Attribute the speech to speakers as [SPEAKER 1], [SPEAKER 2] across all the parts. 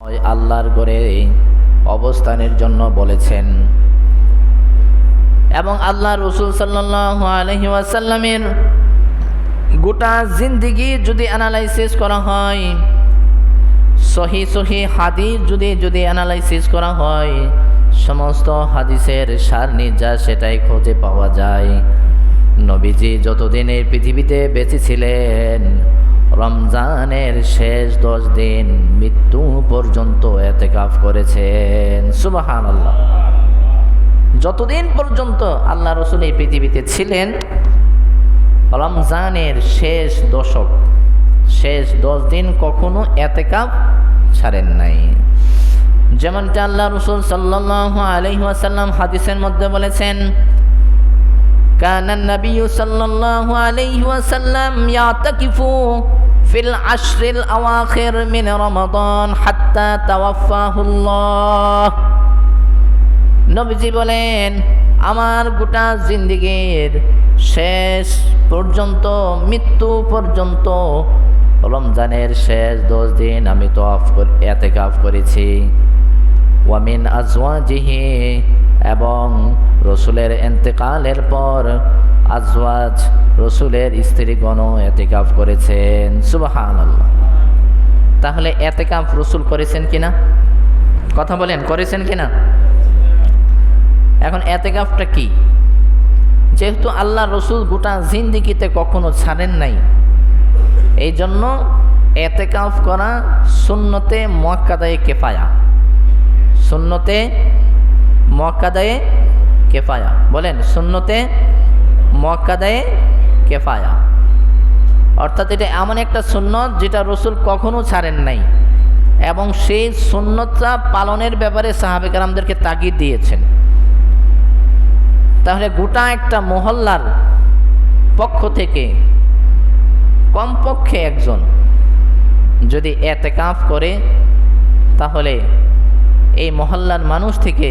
[SPEAKER 1] আল্লাহর ঘরে অবস্থানের জন্য বলেছেন এবং আল্লাহ রাসূল সাল্লাল্লাহু আলাইহি ওয়াসাল্লামের গোটা জিন্দেগি যদি অ্যানালাইসিস করা হয়, সহি হাদিস যদি অ্যানালাইসিস করা হয়, সমস্ত হাদিসের সার নির্যাস সেটাই খুঁজে পাওয়া যায়। নবীজি যতদিন এই পৃথিবীতে বেঁচে ছিলেন, রমজানের শেষ 10 দিন মৃত্যু পর্যন্ত এতেকাফ করেছেন। সুবহানাল্লাহ। যতদিন পর্যন্ত আল্লাহ রাসূল এই পৃথিবীতে ছিলেন, রমজানের শেষ 10 দিন কখনো এতেকাফ ছাড়েন নাই। যেমনটা আল্লাহ রাসূল সাল্লাল্লাহু আলাইহি ওয়াসাল্লাম হাদিসের মধ্যে বলেছেন, কানান নবিয়্যু সাল্লাল্লাহু আলাইহি ওয়াসাল্লাম ইয়াতাকিফু ফিল আশরিল আওয়াখির মিন রমাদান হাত্তা তাওয়াফাহুল্লাহ। নবীজি বলেন, আমার গোটা জিন্দেগীর শেষ পর্যন্ত, মৃত্যু পর্যন্ত রমজানের শেষ 10 দিন আমি এতেকাফ করেছি। ওয়ামিন আজওয়াজিহি, এবং রসুলের ইন্তেকালের পর আজওয়াজ রসুলের স্ত্রীগণও এতেকাফ করেছেন। সুবহানাল্লাহ। তাহলে এতেকাফ রসুল করেছেন কিনা? কথা বলেন, করেছেন কিনা? এখন এতেকাফটা কি? যেহেতু আল্লাহ রসুল গোটা জিন্দেগিতে কখনো ছাড়েন নাই, এই জন্য এতেকাফ করা সুন্নতে মুআক্কাদায়ে কিফায়া। সুন্নতে মুআক্কাদায়ে কিফায়া। বলেন, সুন্নতে মুআক্কাদায়ে কিফায়া। অর্থাৎ এটা এমন একটা সুন্নত যেটা রসুল কখনো ছাড়েন নাই, এবং সেই সুন্নতটা পালনের ব্যাপারে সাহাবে কেরামদেরকে তাগিদ দিয়েছেন। তাহলে গোটা একটা মহল্লার পক্ষ থেকে কমপক্ষে একজন যদি এতেকাফ করে, তাহলে এই মহল্লার মানুষ থেকে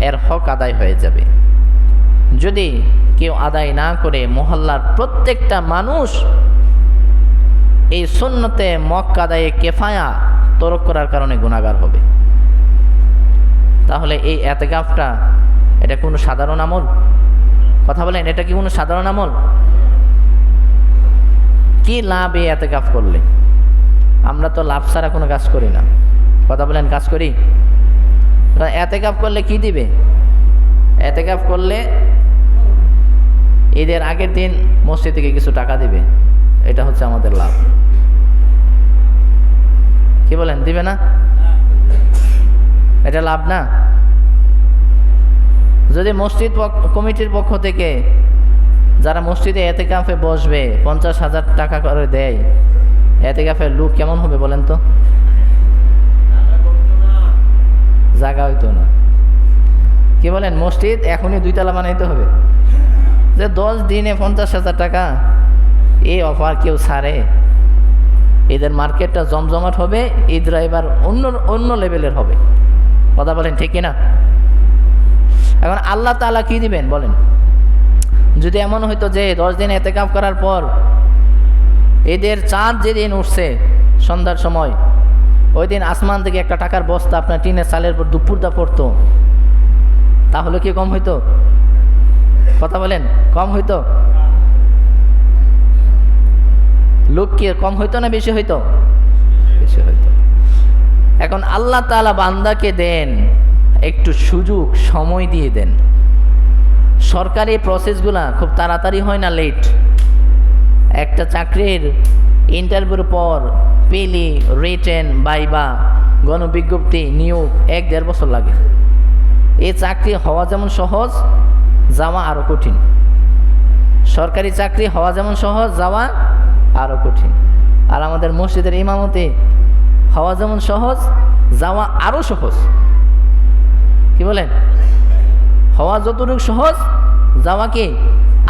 [SPEAKER 1] এর হক আদায় হয়ে যাবে। যদি কেউ আদায় না করে, মহল্লার প্রত্যেকটা মানুষ এই সুন্নতে মুআক্কাদায়ে কিফায়া তরক করার কারণে গুনাহগার হবে। তাহলে এই এতেকাফটা এটা কোনো সাধারণ আমল? কথা বলেন, এটা কি কোনো সাধারণ আমল? কি লাভ এই এতেকাফ করলে? আমরা তো লাভ ছাড়া কোনো কাজ করি না। কথা বলেন, কাজ করি? এতেকাফ করলে কি দিবে? এতেকাফ করলে ঈদের আগের দিন মসজিদ থেকে কিছু টাকা দিবে, এটা হচ্ছে আমাদের লাভ। কি বলেন, দিবে না? এটা লাভ না? যদি মসজিদ কমিটির পক্ষ থেকে যারা মসজিদে এতেকাফে বসবে 50,000 টাকা করে দেয়, এতেকাফের লোক কেমন হবে বলেন তো? জায়গা হইতো না। কি বলেন, মসজিদ এখনই 2 তলা বানাইতে হবে? যে 10 দিনে 50,000 টাকা, এই অফার কেউ ছাড়ে? ঈদের মার্কেটটা জমজমাট হবে, ঈদরা এবার অন্য লেভেলের হবে। কথা বলেন, ঠিক কিনা? এখন আল্লাহ তাআলা কি দিবেন বলেন? যদি এমন হইতো যে 10 দিন এতেকাফ করার পর ঈদের চাঁদ যেদিন উঠছে সন্ধ্যার সময়, ওই দিন আসমান থেকে একটা টাকার বস্তা আপনার টিনের চালের পর দুপুরদা পড়তো, তাহলে কি কম হইতো? কথা বলেন, কম হইতো? লোক কি কম হইতো না বেশি হইতো? বেশি হইতো। এখন আল্লাহ তাআলা বান্দাকে দেন একটু সুযোগ, সময় দিয়ে দেন। সরকারি প্রসেসগুলা খুব তাড়াতাড়ি হয় না, লেট। একটা চাকরির ইন্টারভিউর পর পেলি, রিটেন, ভাইভা, গণবিজ্ঞপ্তি, নিয়োগ 1-1.5 বছর লাগে। এই চাকরি হওয়া যেমন সহজ, যাওয়া আরও কঠিন। সরকারি চাকরি হওয়া যেমন সহজ, যাওয়া আরও কঠিন। আর আমাদের মসজিদের ইমামতি হওয়া যেমন সহজ, যাওয়া আরও সহজ। কি বলেন? হওয়া যতটুকু সহজ, যাওয়া কি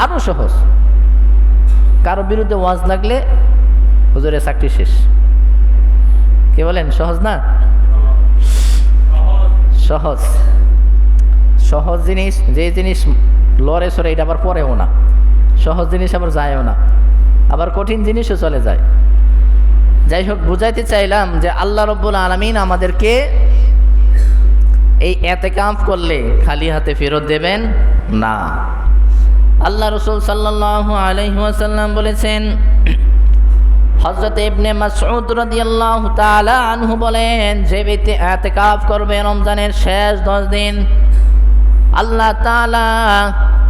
[SPEAKER 1] আরও সহজ। কারো বিরুদ্ধে ওয়াজ লাগলে হুজুরের চাকরি শেষ। কি বলেন, সহজ না? সহজ। সহজ জিনিস, যে জিনিস লড়ে সরে, এটা আবার পরেও না। সহজ জিনিস আবার যায়ও না, আবার কঠিন জিনিসও চলে যায়। যাই হোক, বুঝাইতে চাইলাম যে আল্লাহ রাব্বুল আলামিন আমাদেরকে এই ইতিকাফ করলে খালি হাতে ফেরত দেবেন না। আল্লাহ রাসূল সাল্লাল্লাহু আলাইহি ওয়াসাল্লাম বলেছেন, হযরত ইবনে মাসউদ রাদিয়াল্লাহু তাআলা আনহু বলেন, যে ব্যক্তি ইতিকাফ করবে রমজানের শেষ 10 দিন, আল্লাহ তাআলা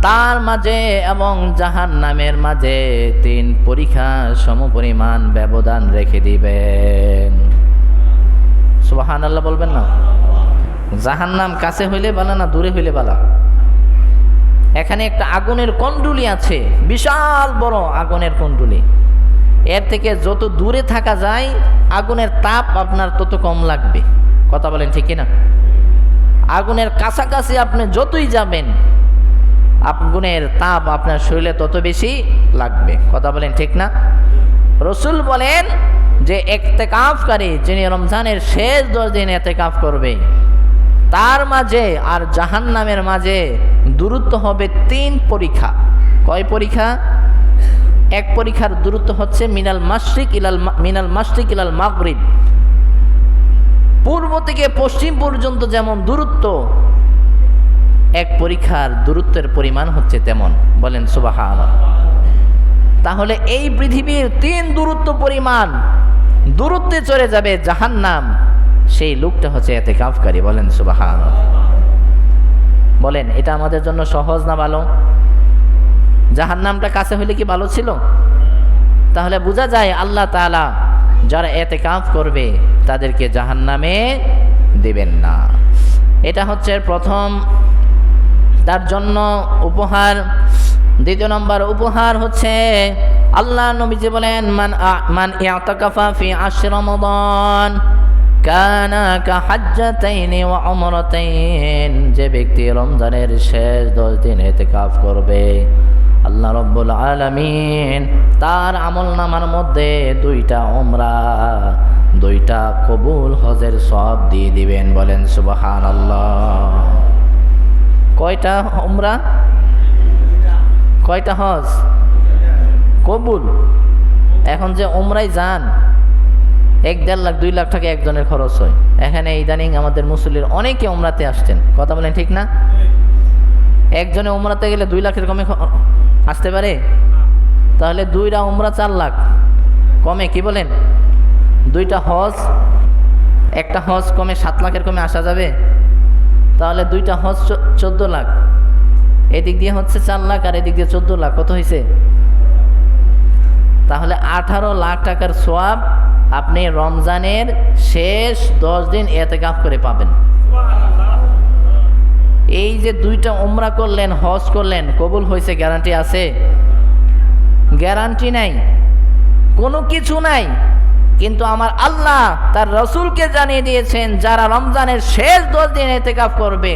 [SPEAKER 1] তার মাঝে এবং জাহান্নামের মাঝে 3 পরীক্ষা সমপরিমাণ ব্যবধান রেখে দিবেন। সুবহানাল্লাহ বলবেন না? জাহান্নাম কাছে হইলে বালা না দূরে হইলে বালা? এখানে একটা আগুনের কুণ্ডলী আছে, বিশাল বড় আগুনের কুণ্ডলী। এর থেকে যত দূরে থাকা যায় আগুনের তাপ আপনার তত কম লাগবে। কথা বলেন ঠিক না? আগুনের কাছাকাছি আপনি যতই যাবেন আগুনের তাপ আপনার শরীরে তত বেশি লাগবে। কথা বলেন ঠিক না? রাসূল বলেন যে ইতিকাফকারী যিনি রমজানের শেষ 10 দিন ইতিকাফ করবে, তার মাঝে আর জাহান্নামের মাঝে দূরত্ব হবে 3 পরীক্ষা। কয় পরীক্ষা? এক পরীক্ষার দূরত্ব হচ্ছে মিনাল মাশরিক ইলাল মাগরিব, পূর্ব থেকে পশ্চিম পর্যন্ত যেমন দূরত্ব, এক পরীক্ষার দূরত্বের পরিমাণ হচ্ছে তেমন। বলেন সুবহানাল্লাহ। তাহলে এই পৃথিবীর 3 দূরত্ব পরিমাণ দূরত্বে চলে যাবে জাহান্নাম, সেই লোকটা হচ্ছে ইতিকাফকারী। বলেন সুবহানাল্লাহ। বলেন এটা আমাদের জন্য সহজ না ভালো? জাহান্নামটা কাছে হইলে কি ভালো ছিল? তাহলে বোঝা যায় আল্লাহ তাআলা যারা ইতিকাফ করবে তাদেরকে জাহান্নামে দেবেন না। এটা হচ্ছে প্রথম তার জন্য উপহার। দ্বিতীয় নম্বর উপহার হচ্ছে আল্লাহ নবীজি বলেন, মান ইয়াতাকাফা ফি আশর রমাদান কানা কাহাজ্জাতাইনি ওয়া উমরাতাইন, যে ব্যক্তি রমজানের শেষ 10 দিন ইতিকাফ করবে, আল্লাহ রাব্বুল আলামিন তার আমলনামার মধ্যে 2টা উমরা, 2টা কবুল হজের সওয়াব দিয়ে দিবেন। বলেন সুবহানাল্লাহ। কয়টা উমরা, কয়টা হজ কবুল? এখন যে উমরায় যান 1-1.5 লাখ 2 লাখ টাকা একজনের খরচ হয়। এখানে ইদানিং আমাদের মুসল্লির অনেকে উমরাতে আসছেন। কথা বলেন ঠিক না? একজনে উমরাতে গেলে 2 লাখের কমে আসতে পারে? তাহলে 2টা উমরা 4 লাখ কমে, কি বলেন? 2টা হজ, একটা হজ কমে 7 লাখের কমে আসা যাবে? তাহলে 2টা হজ 14 লাখ, এদিক দিয়ে হচ্ছে 4 লাখ আর এদিক দিয়ে 14 লাখ, কত হয়েছে? তাহলে 18 লাখ টাকার সওয়াব আপনি রমজানের শেষ 10 দিন ইতিকাফ করে পাবেন। এই যে 2টা উমরা করলেন, হজ করলেন, কবুল হয়েছে গ্যারান্টি আছে? গ্যারান্টি নাই, কোনো কিছু নাই। কিন্তু আমার আল্লাহ তার রাসূলকে জানিয়ে দিয়েছেন, যারা রমজানের শেষ 10 দিন ইতিকাফ করবে,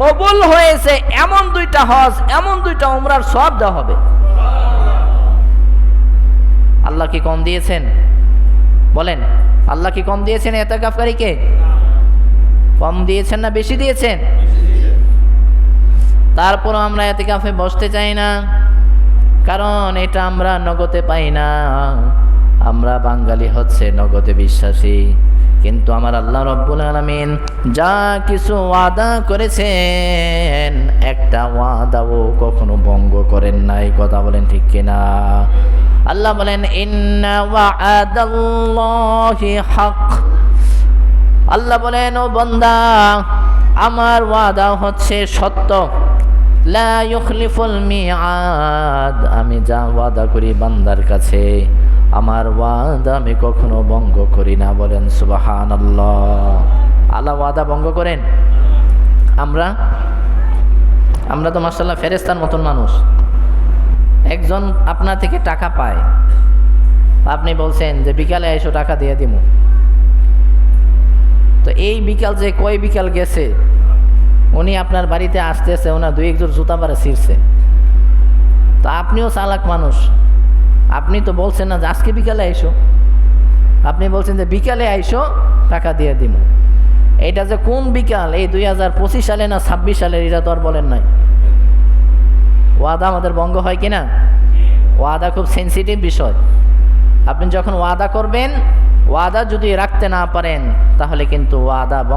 [SPEAKER 1] কবুল হয়েছে এমন 2টা হজ, এমন 2টা উমরার সওয়াব দেওয়া হবে। আল্লাহ কি কম দিয়েছেন? বলেন, আল্লাহ কি কম দিয়েছেন ইতিকাফকারীকে? কম দিয়েছেন না বেশি দিয়েছেন? তারপরও আমরা ইতিকাফে বসতে চাই না, কারণ এটা আমরা নগদে পাই না। আমরা বাঙালি হচ্ছে নগদে বিশ্বাসী, কিন্তু আমার আল্লাহ রাব্বুল আলামিন যা কিছু ওয়াদা করেছেন, একটা ওয়াদাও কখনো ভঙ্গ করেন নাই। কথা বলেন ঠিক কিনা? আল্লাহ বলেন, ইন্না ওয়া'দাল্লাহি হক। আল্লাহ বলেন, ও বান্দা, আমার ওয়াদা হচ্ছে সত্য। লা ইউখলিফুল মিআদ, আমি যা ওয়াদা করি বান্দার কাছে, আমার ওয়াদা আমি কখনো ভঙ্গ করি না। বলেন সুবহানাল্লাহ। আল্লাহ ওয়াদা ভঙ্গ করেন? আমরা তো মাশাআল্লাহ ফেরেশতার মতন মানুষ। একজন আপনার থেকে টাকা পায়, আপনি বলছেন যে বিকালে এসো টাকা দিয়ে দিব, তো এই বিকাল যে কয় বিকাল গেছে, উনি আপনার বাড়িতে আসতেছে, ওনার 2-1 জোড় জুতা পারে ছিঁড়ছে। তো আপনিও চালাক মানুষ, আপনি তো বলছেন না যে আজকে বিকালে আইসো, আপনি বলছেন যে বিকালে আইসো টাকা দিয়ে দিব। এইটা যে কোন বিকাল, এই 2025 সালে না 26 সালের, এটা তো আর বলেন নাই। ওয়াদা আমাদের ভঙ্গ হয় কিনা? ওয়াদা খুব সেন্সিটিভ বিষয়। আপনি যখন ওয়াদা করবেন ওয়াদা যদি রাখতে না পারেন তাহলে কিন্তু ওয়াদা